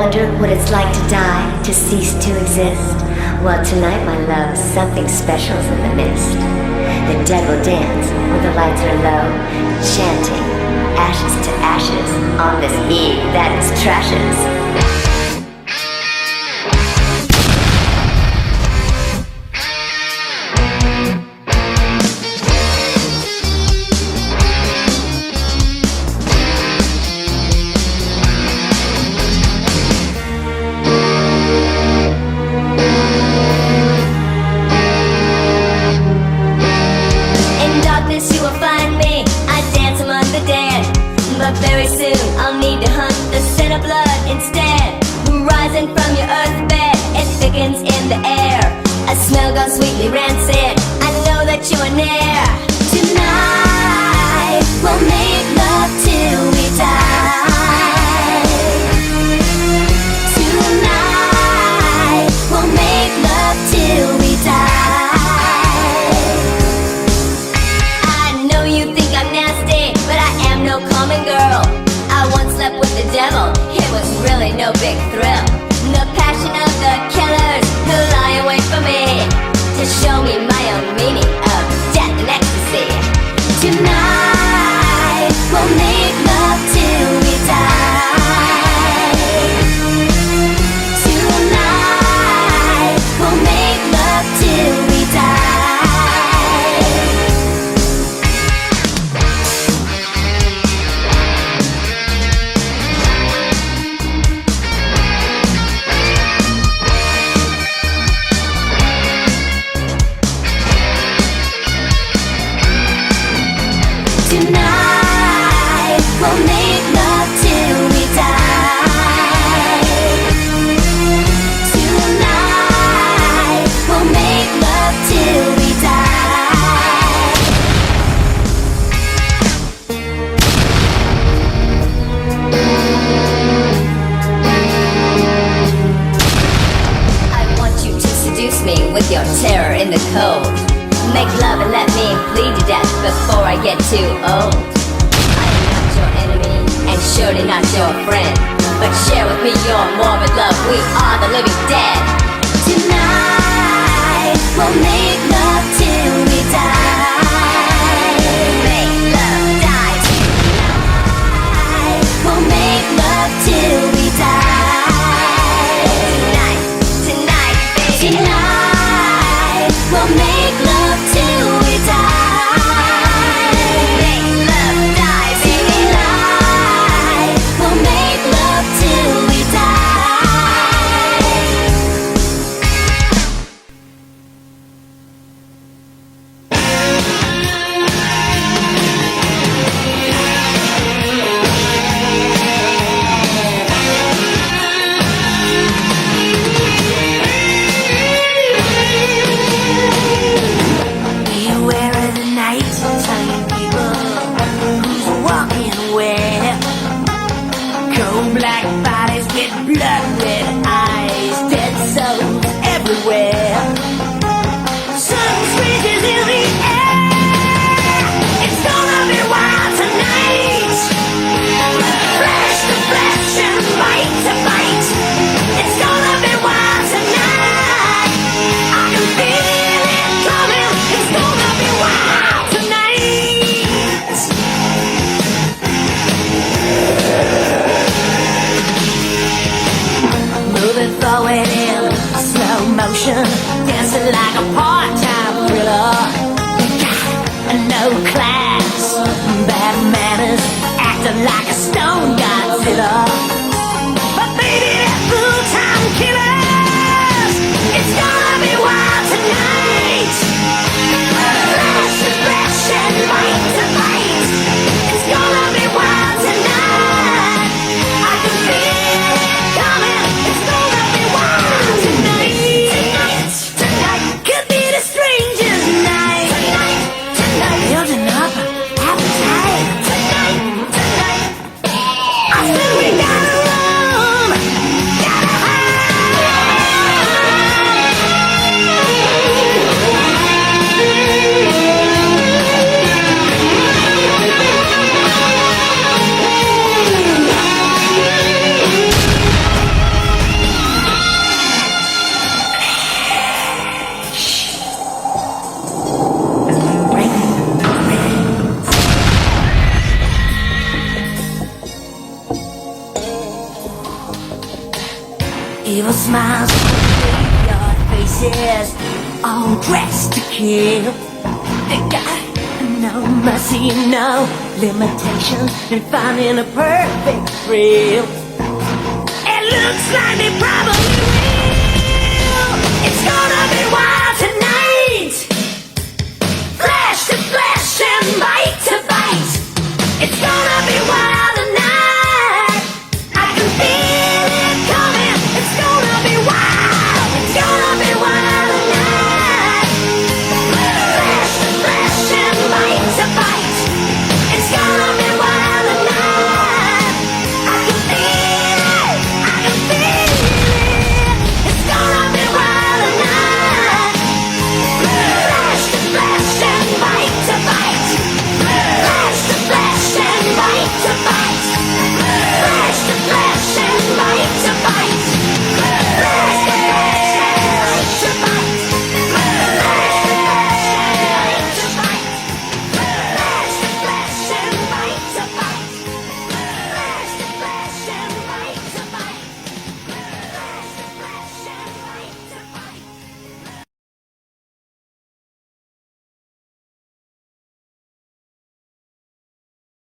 wonder what it's like to die, to cease to exist? Well, tonight, my love, something special's in the mist. The dead will dance when the lights are low, chanting ashes to ashes on this eve that is trashes. But very soon I'll need to hunt the scent of blood instead. Rising from your earth bed, it thickens in the air. A smell goes sweetly rancid, I know that you are near. Tonight we'll make love till we die. Tonight we'll make love till we die. I know you think I'm nasty, but I am no common girl. I once slept with the devil, it was really no big thrill. The passion of the killers who lie awake for me to show me my own meaning of death and ecstasy. Tonight we'll make love till we die. Tonight we'll make love till we die. Tonight we'll make love till we die. Tonight we'll make love till we die. I want you to seduce me with your terror in the cold. Make love and let me bleed to death before I get too old. I am not your enemy, and surely not your friend, but share with me your morbid love, we are the living dead. Tonight we'll make love till we die. Make love die tonight. We'll make love till we die. Tonight, baby. Tonight we'll make love till we die. Make love die, baby. Tonight we'll make love till we die. Beware of the night, telling people who's walking where. Cold black bodies with blood red eyes, dead souls everywhere. Sun switches in the air, it's gonna be wild tonight. Flesh to flesh and bite to bite, it's gonna be wild tonight. I can feel it coming, it's gonna be wild tonight. Moving forward in slow motion, dancing like a part-time thriller. No class, bad manners, acting like a stone Godzilla. But baby, they're full-time killers. It's gonna be wild tonight. Flash to flash and bite to bite. It's gonna be wild tonight. I can feel it coming. It's gonna be wild tonight. Tonight could be the strangest night. Tonight, building up an appetite. Tonight. I said we gotta Evil smiles on your faces, all dressed to kill. They got no mercy, no limitations in finding a perfect thrill. It looks like they probably